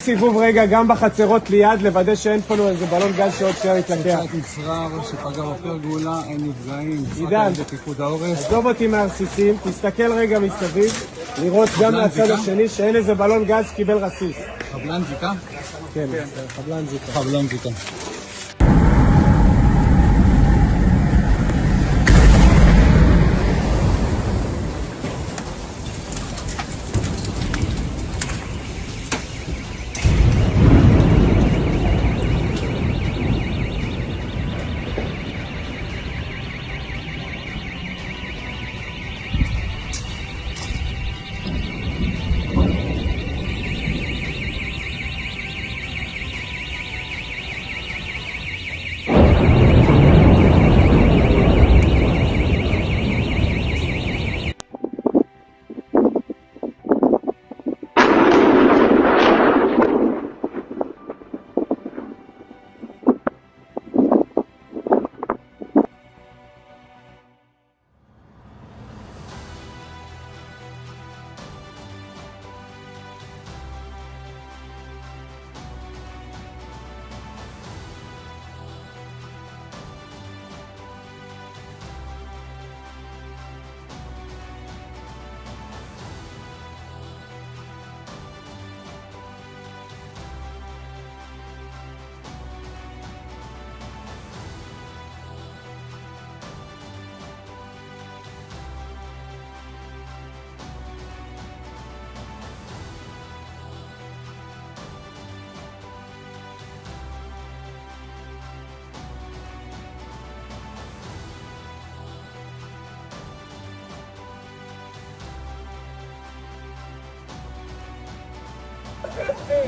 סיבוב רגע גם בחצרות ליד, לוודא שאין פה איזה בלון גז שעוד שנייה יתלקח. מצרר שפגע עופר גאולה, אין נפגעים. עידן, עזוב אותי מהרסיסים, תסתכל רגע מסביב, לראות גם מהצד השני שאין איזה בלון גז קיבל רסיס. חבלן זיקה? כן, חבלן זיקה. חבלן זיקה.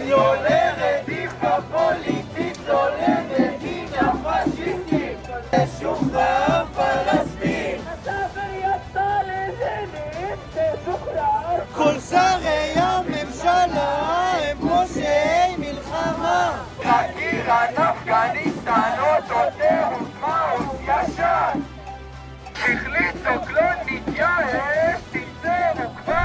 לא לרדיפה פוליטית, לא למדינה פשיסטית, לשוחרר פלסטין. הספר יצא לזנית, תשוחרר. כל שרי הממשלה הם פושעי מלחמה. רק איראן, אפגניסטן, אותו מאוס ישן. החליט סוקלון נתייאש, תצא מוקבע.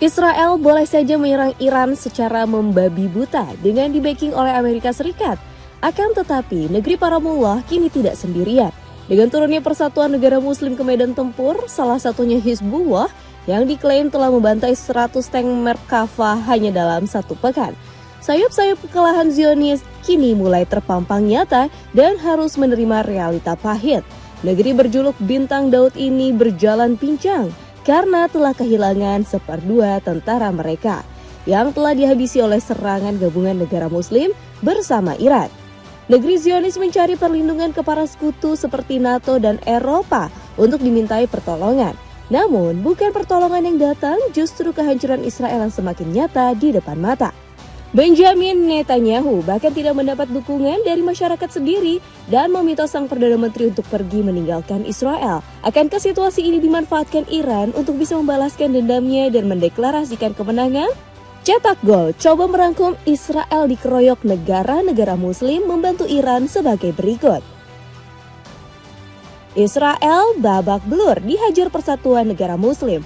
Israel boleh saja menyerang Iran secara membabi buta dengan di-backing oleh Amerika Serikat. Akan tetapi, negeri para mullah kini tidak sendirian. Dengan turunnya persatuan negara muslim ke medan tempur, salah satunya Hizbullah yang diklaim telah membantai 100 tank Merkava hanya dalam 1 pekan. Sayap-sayap kekalahan Zionis kini mulai terpampang nyata dan harus menerima realita pahit. Negeri berjuluk Bintang Daud ini berjalan pincang karena telah kehilangan 1/2 tentara mereka yang telah dihabisi oleh serangan gabungan negara muslim bersama Iran. Negeri Zionis mencari perlindungan ke para sekutu seperti NATO dan Eropa untuk dimintai pertolongan. Namun bukan pertolongan yang datang, justru kehancuran Israel yang semakin nyata di depan mata. Benjamin Netanyahu bahkan tidak mendapat dukungan dari masyarakat sendiri dan meminta sang Perdana Menteri untuk pergi meninggalkan Israel. Akankah situasi ini dimanfaatkan Iran untuk bisa membalaskan dendamnya dan mendeklarasikan kemenangan? Cetak Gol coba merangkum Israel dikeroyok negara-negara muslim membantu Iran sebagai berikut. Israel babak belur dihajar persatuan negara muslim.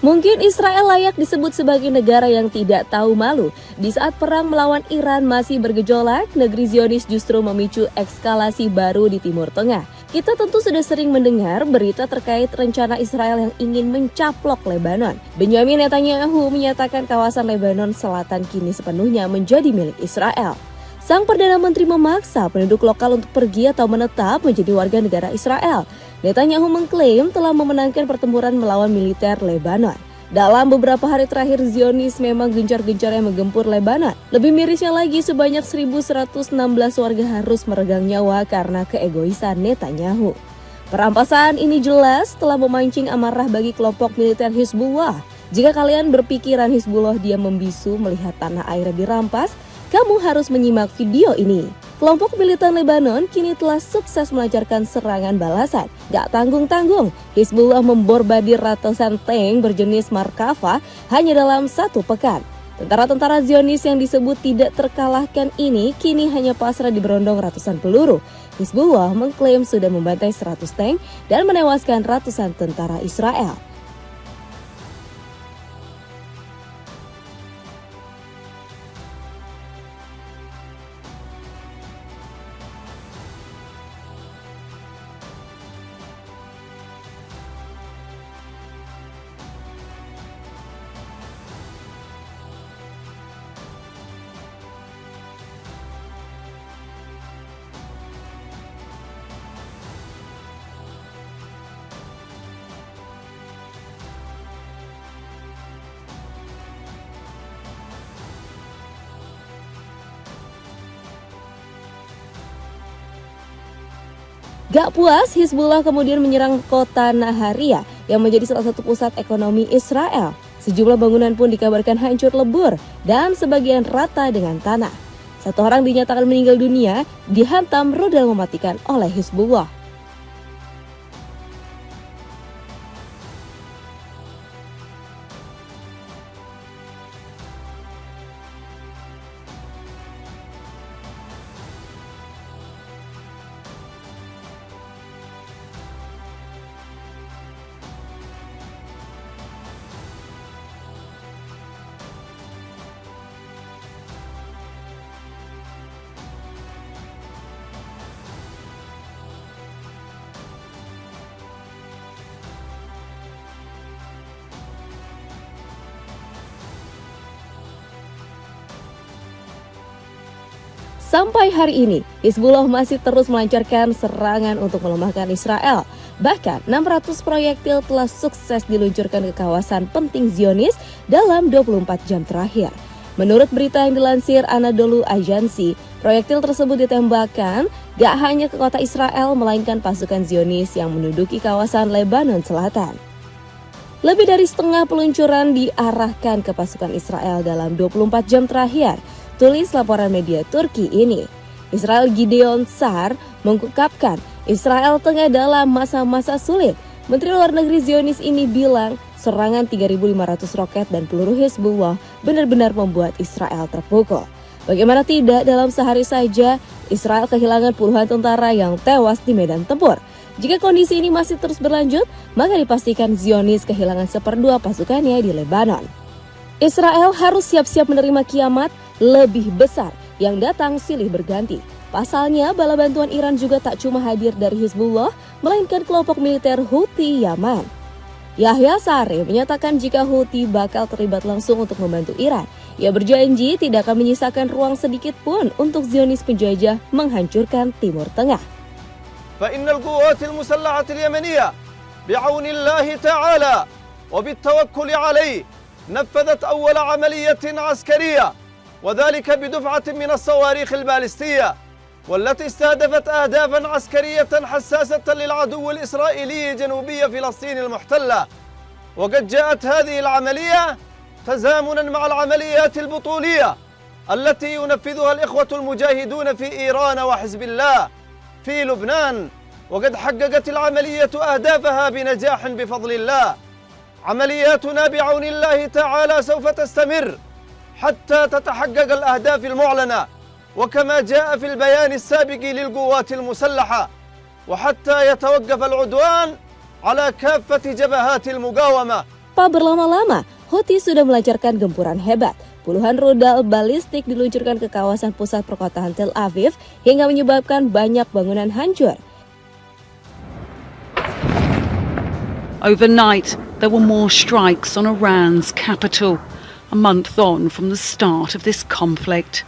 Mungkin Israel layak disebut sebagai negara yang tidak tahu malu. Di saat perang melawan Iran masih bergejolak, negeri Zionis justru memicu eskalasi baru di Timur Tengah. Kita tentu sudah sering mendengar berita terkait rencana Israel yang ingin mencaplok Lebanon. Benjamin Netanyahu menyatakan kawasan Lebanon Selatan kini sepenuhnya menjadi milik Israel. Sang Perdana Menteri memaksa penduduk lokal untuk pergi atau menetap menjadi warga negara Israel. Netanyahu mengklaim telah memenangkan pertempuran melawan militer Lebanon. Dalam beberapa hari terakhir, Zionis memang gencar-gencarnya menggempur Lebanon. Lebih mirisnya lagi, sebanyak 1.116 warga harus meregang nyawa karena keegoisan Netanyahu. Perampasan ini jelas telah memancing amarah bagi kelompok militer Hizbullah. Jika kalian berpikiran Hizbullah diam membisu melihat tanah airnya dirampas, kamu harus menyimak video ini. Kelompok militan Lebanon kini telah sukses melancarkan serangan balasan. Gak tanggung-tanggung, Hizbullah memborbadir ratusan tank berjenis Merkava hanya dalam 1 pekan. Tentara-tentara Zionis yang disebut tidak terkalahkan ini kini hanya pasrah di berondong ratusan peluru. Hizbullah mengklaim sudah membantai 100 tank dan menewaskan ratusan tentara Israel. Gak puas, Hizbullah kemudian menyerang kota Naharia yang menjadi salah satu pusat ekonomi Israel. Sejumlah bangunan pun dikabarkan hancur lebur dan sebagian rata dengan tanah. 1 orang dinyatakan meninggal dunia dihantam rudal mematikan oleh Hizbullah. Sampai hari ini, Hizbullah masih terus melancarkan serangan untuk melemahkan Israel. Bahkan 600 proyektil telah sukses diluncurkan ke kawasan penting Zionis dalam 24 jam terakhir. Menurut berita yang dilansir Anadolu Agency, proyektil tersebut ditembakkan gak hanya ke kota Israel, melainkan pasukan Zionis yang menduduki kawasan Lebanon Selatan. Lebih dari setengah peluncuran diarahkan ke pasukan Israel dalam 24 jam terakhir. Tulis laporan media Turki ini. Israel Gideon Sa'ar mengungkapkan Israel tengah dalam masa-masa sulit. Menteri Luar Negeri Zionis ini bilang serangan 3.500 roket dan peluru Hizbullah benar-benar membuat Israel terpukul. Bagaimana tidak, dalam sehari saja Israel kehilangan puluhan tentara yang tewas di medan tempur. Jika kondisi ini masih terus berlanjut, maka dipastikan Zionis kehilangan 1/2 pasukannya di Lebanon. Israel harus siap-siap menerima kiamat lebih besar yang datang silih berganti. Pasalnya, bala bantuan Iran juga tak cuma hadir dari Hizbullah, melainkan kelompok militer Houthi Yaman. Yahya Saree menyatakan jika Houthi bakal terlibat langsung untuk membantu Iran. Ia berjanji tidak akan menyisakan ruang sedikit pun untuk Zionis penjajah menghancurkan Timur Tengah. فإن القوات المسلحة اليمنية بعون الله تعالى وبالتوكل عليه نفذت أول عملية عسكرية، وذلك بدفعة من الصواريخ البالستية، والتي استهدفت أهدافا عسكرية حساسة للعدو الإسرائيلي جنوبي فلسطين المحتلة. وقد جاءت هذه العملية تزامنا مع العمليات البطولية التي ينفذها الإخوة المجاهدون في إيران وحزب الله في لبنان، وقد حققت العملية أهدافها بنجاح بفضل الله. عملياتنا بعون الله تعالى سوف تستمر حتى تتحقق الأهداف المعلنة، وكما جاء في البيان السابق للقوات المسلحة، وحتى يتوقف العدوان على كافة جبهات المقاومة. Tak berlama-lama, Houthi sudah melancarkan gempuran hebat. Puluhan rudal balistik diluncurkan ke kawasan pusat perkotaan Tel Aviv hingga menyebabkan banyak bangunan hancur. Overnight, there were more strikes on Iran's capital, a month on from the start of this conflict.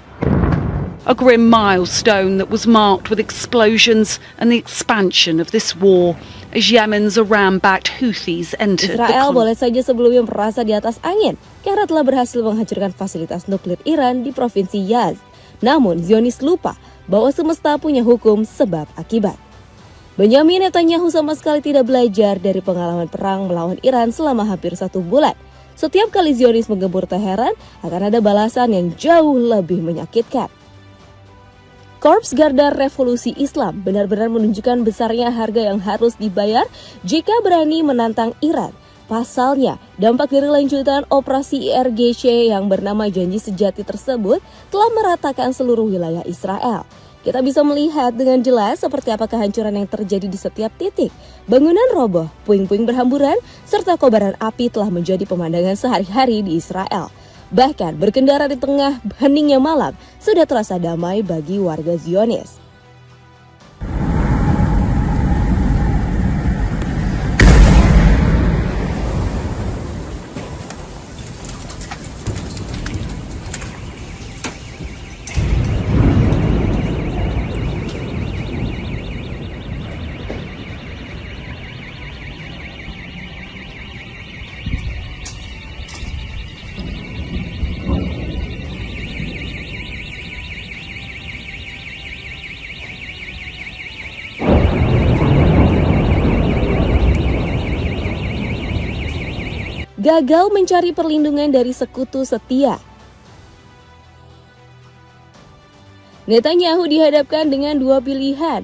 A grim milestone that was marked with explosions and the expansion of this war as Yemen's Iran-backed Houthis entered the Israel conflict. boleh saja sebelumnya merasa di atas angin karena telah berhasil menghancurkan fasilitas nuklir Iran di provinsi Yazd. Namun Zionis lupa bahwa semesta punya hukum sebab akibat. Benjamin Netanyahu sama sekali tidak belajar dari pengalaman perang melawan Iran selama hampir 1 bulan. Setiap kali Zionis menggempur Teheran, akan ada balasan yang jauh lebih menyakitkan. Korps Garda Revolusi Islam benar-benar menunjukkan besarnya harga yang harus dibayar jika berani menantang Iran. Pasalnya, dampak dari lanjutan operasi IRGC yang bernama Janji Sejati tersebut telah meratakan seluruh wilayah Israel. Kita bisa melihat dengan jelas seperti apa kehancuran yang terjadi di setiap titik. Bangunan roboh, puing-puing berhamburan, serta kobaran api telah menjadi pemandangan sehari-hari di Israel. Bahkan berkendara di tengah heningnya malam sudah terasa damai bagi warga Zionis. Gagal mencari perlindungan dari sekutu setia. Netanyahu dihadapkan dengan dua pilihan,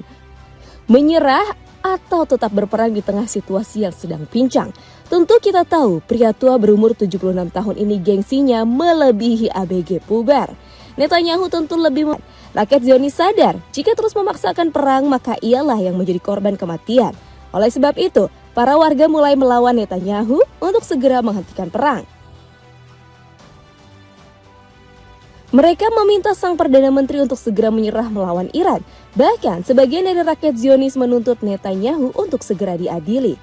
menyerah atau tetap berperang di tengah situasi yang sedang pincang. Tentu kita tahu pria tua berumur 76 tahun ini gengsinya melebihi ABG puber. Netanyahu tentu lebih rakyat Zionis sadar jika terus memaksakan perang maka ialah yang menjadi korban kematian. Oleh sebab itu, para warga mulai melawan Netanyahu untuk segera menghentikan perang. Mereka meminta sang Perdana Menteri untuk segera menyerah melawan Iran. Bahkan sebagian dari rakyat Zionis menuntut Netanyahu untuk segera diadili.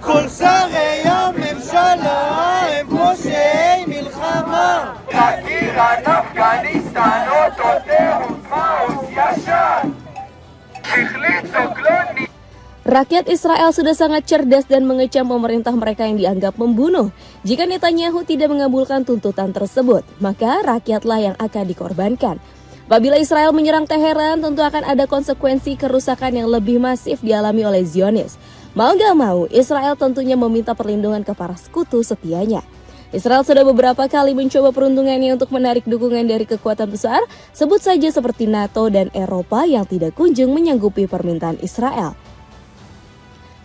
כל שרי הממשלה הם פושעי מלחמה איראן, אפגניסטן, אותו תירוץ מעוז ישן החליט סוגלוני. Rakyat Israel sudah sangat cerdas dan mengecam pemerintah mereka yang dianggap membunuh. Jika Netanyahu tidak mengabulkan tuntutan tersebut, maka rakyatlah yang akan dikorbankan. Apabila Israel menyerang Teheran, tentu akan ada konsekuensi kerusakan yang lebih masif dialami oleh Zionis. Mau gak mau, Israel tentunya meminta perlindungan ke para sekutu setianya. Israel sudah beberapa kali mencoba peruntungannya untuk menarik dukungan dari kekuatan besar, sebut saja seperti NATO dan Eropa yang tidak kunjung menyanggupi permintaan Israel.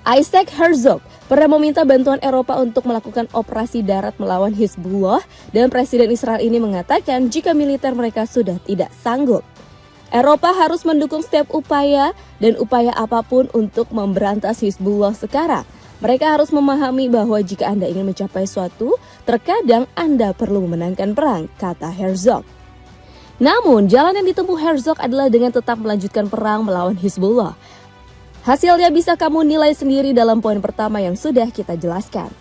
Isaac Herzog pernah meminta bantuan Eropa untuk melakukan operasi darat melawan Hizbullah dan Presiden Israel ini mengatakan jika militer mereka sudah tidak sanggup. Eropa harus mendukung setiap upaya dan upaya apapun untuk memberantas Hizbullah sekarang. Mereka harus memahami bahwa jika Anda ingin mencapai suatu, terkadang Anda perlu memenangkan perang, kata Herzog. Namun, jalan yang ditempuh Herzog adalah dengan tetap melanjutkan perang melawan Hizbullah. Hasilnya bisa kamu nilai sendiri dalam poin pertama yang sudah kita jelaskan.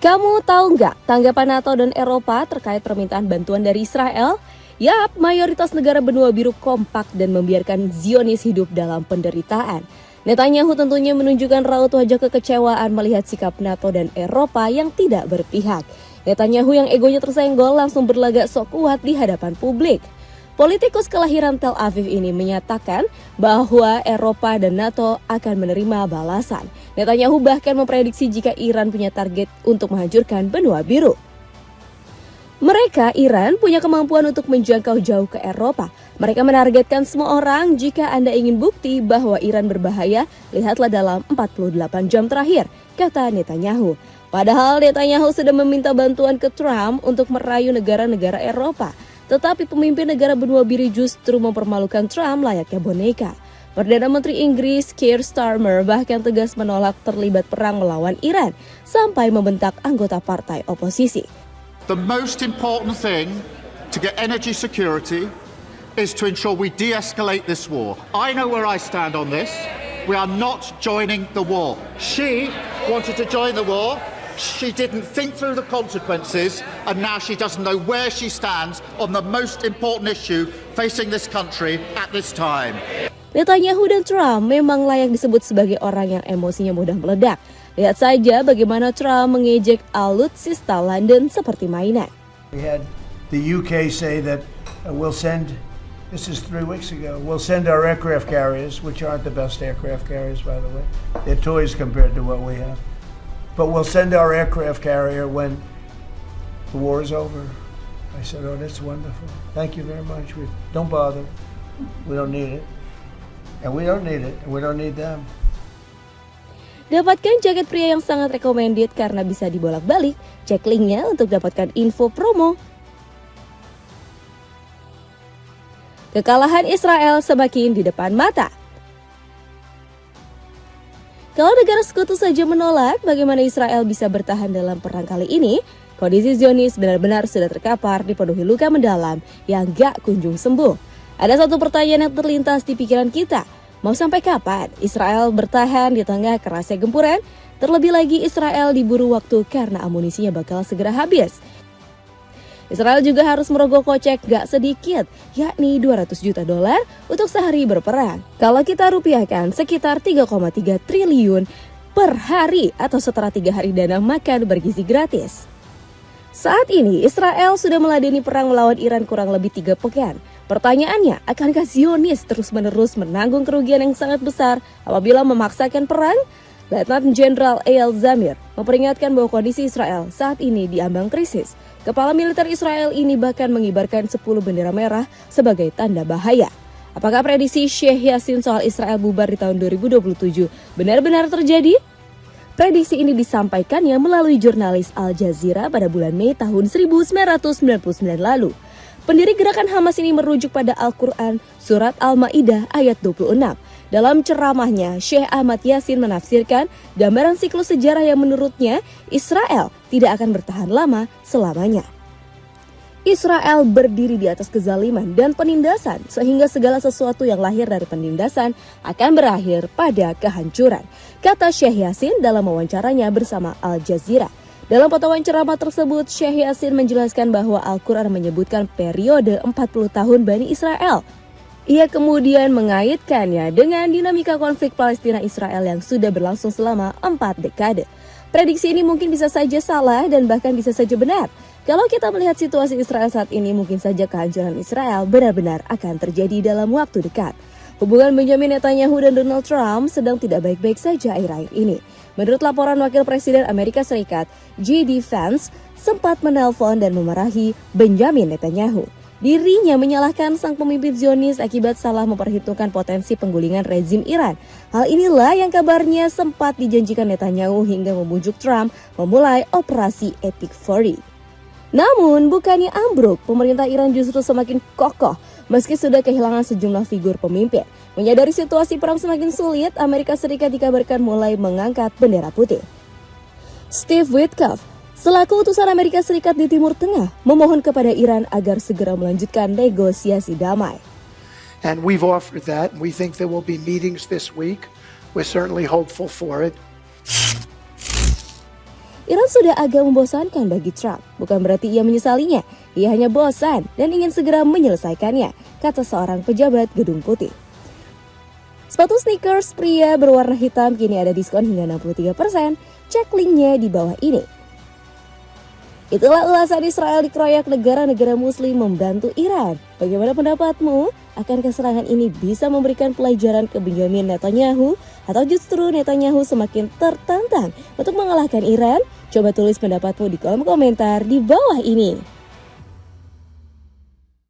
Kamu tahu nggak tanggapan NATO dan Eropa terkait permintaan bantuan dari Israel? Yap, mayoritas negara benua biru kompak dan membiarkan Zionis hidup dalam penderitaan. Netanyahu tentunya menunjukkan raut wajah kekecewaan melihat sikap NATO dan Eropa yang tidak berpihak. Netanyahu yang egonya tersenggol langsung berlagak sok kuat di hadapan publik. Politikus kelahiran Tel Aviv ini menyatakan bahwa Eropa dan NATO akan menerima balasan. Netanyahu bahkan memprediksi jika Iran punya target untuk menghancurkan benua biru. Mereka, Iran, punya kemampuan untuk menjangkau jauh ke Eropa. Mereka menargetkan semua orang. Jika Anda ingin bukti bahwa Iran berbahaya, lihatlah dalam 48 jam terakhir, kata Netanyahu. Padahal Netanyahu sudah meminta bantuan ke Trump untuk merayu negara-negara Eropa. Tetapi pemimpin negara benua biru justru mempermalukan Trump layaknya boneka. Perdana Menteri Inggris Keir Starmer bahkan tegas menolak terlibat perang melawan Iran sampai membentak anggota partai oposisi. The most important thing to get energy security is to ensure we de-escalate this war. I know where I stand on this. We are not joining the war. She wanted to join the war. She didn't think through the consequences, and now she doesn't know where she stands on the most important issue facing this country at this time. Netanyahu dan Trump memang layak disebut sebagai orang yang emosinya mudah meledak. Lihat saja bagaimana Trump mengejek alutsista London seperti mainan. We had the UK say that we'll send, this is 3 weeks ago, we'll send our aircraft carriers, which aren't the best aircraft carriers, by the way. They're toys compared to what we have. But we'll send our aircraft carrier when the war is over. I said, oh, that's wonderful. Thank you very much. Don't bother. We don't need it. And we don't need it. And we don't need them. Dapatkan jaket pria yang sangat recommended karena bisa dibolak-balik. Cek linknya untuk dapatkan info promo. Kekalahan Israel semakin di depan mata. Kalau negara sekutu saja menolak, bagaimana Israel bisa bertahan dalam perang kali ini? Kondisi Zionis benar-benar sudah terkapar dipenuhi luka mendalam yang gak kunjung sembuh. Ada satu pertanyaan yang terlintas di pikiran kita. Mau sampai kapan Israel bertahan di tengah kerasnya gempuran? Terlebih lagi Israel diburu waktu karena amunisinya bakal segera habis. Israel juga harus merogoh kocek gak sedikit, yakni $200 juta untuk sehari berperang. Kalau kita rupiahkan sekitar 3,3 triliun per hari atau setara 3 hari dana makan bergizi gratis. Saat ini Israel sudah meladeni perang melawan Iran kurang lebih 3 pekan. Pertanyaannya, akankah Zionis terus-menerus menanggung kerugian yang sangat besar apabila memaksakan perang? Letnan Jenderal Eyal Zamir memperingatkan bahwa kondisi Israel saat ini diambang krisis. Kepala militer Israel ini bahkan mengibarkan 10 bendera merah sebagai tanda bahaya. Apakah prediksi Sheikh Yassin soal Israel bubar di tahun 2027 benar-benar terjadi? Prediksi ini disampaikannya melalui jurnalis Al Jazeera pada bulan Mei tahun 1999 lalu. Pendiri gerakan Hamas ini merujuk pada Al-Quran Surat Al-Ma'idah ayat 26. Dalam ceramahnya, Syekh Ahmad Yasin menafsirkan gambaran siklus sejarah yang menurutnya Israel tidak akan bertahan lama selamanya. Israel berdiri di atas kezaliman dan penindasan sehingga segala sesuatu yang lahir dari penindasan akan berakhir pada kehancuran, kata Syekh Yasin dalam wawancaranya bersama Al Jazeera. Dalam potongan ceramah tersebut, Syekh Yasin menjelaskan bahwa Al-Quran menyebutkan periode 40 tahun Bani Israel. Ia kemudian mengaitkannya dengan dinamika konflik Palestina-Israel yang sudah berlangsung selama 4 dekade. Prediksi ini mungkin bisa saja salah dan bahkan bisa saja benar. Kalau kita melihat situasi Israel saat ini, mungkin saja kehancuran Israel benar-benar akan terjadi dalam waktu dekat. Hubungan Benjamin Netanyahu dan Donald Trump sedang tidak baik-baik saja akhir-akhir ini. Menurut laporan Wakil Presiden Amerika Serikat, J.D. Vance sempat menelpon dan memarahi Benjamin Netanyahu. Dirinya menyalahkan sang pemimpin Zionis akibat salah memperhitungkan potensi penggulingan rezim Iran. Hal inilah yang kabarnya sempat dijanjikan Netanyahu hingga membujuk Trump memulai operasi Epic Fury. Namun bukannya ambruk, pemerintah Iran justru semakin kokoh meski sudah kehilangan sejumlah figur pemimpin. Menyadari situasi perang semakin sulit, Amerika Serikat dikabarkan mulai mengangkat bendera putih. Steve Witkoff, selaku utusan Amerika Serikat di Timur Tengah, memohon kepada Iran agar segera melanjutkan negosiasi damai. And we've offered that. We think there will be meetings this week. We're certainly hopeful for it. Iran sudah agak membosankan bagi Trump. Bukan berarti ia menyesalinya. Ia hanya bosan dan ingin segera menyelesaikannya, kata seorang pejabat Gedung Putih. Sepatu sneakers pria berwarna hitam kini ada diskon hingga 63%. Cek linknya di bawah ini. Itulah ulasan Israel dikeroyak negara-negara muslim membantu Iran. Bagaimana pendapatmu? Akankah serangan ini bisa memberikan pelajaran ke Benjamin Netanyahu? Atau justru Netanyahu semakin tertantang untuk mengalahkan Iran? Coba tulis pendapatmu di kolom komentar di bawah ini.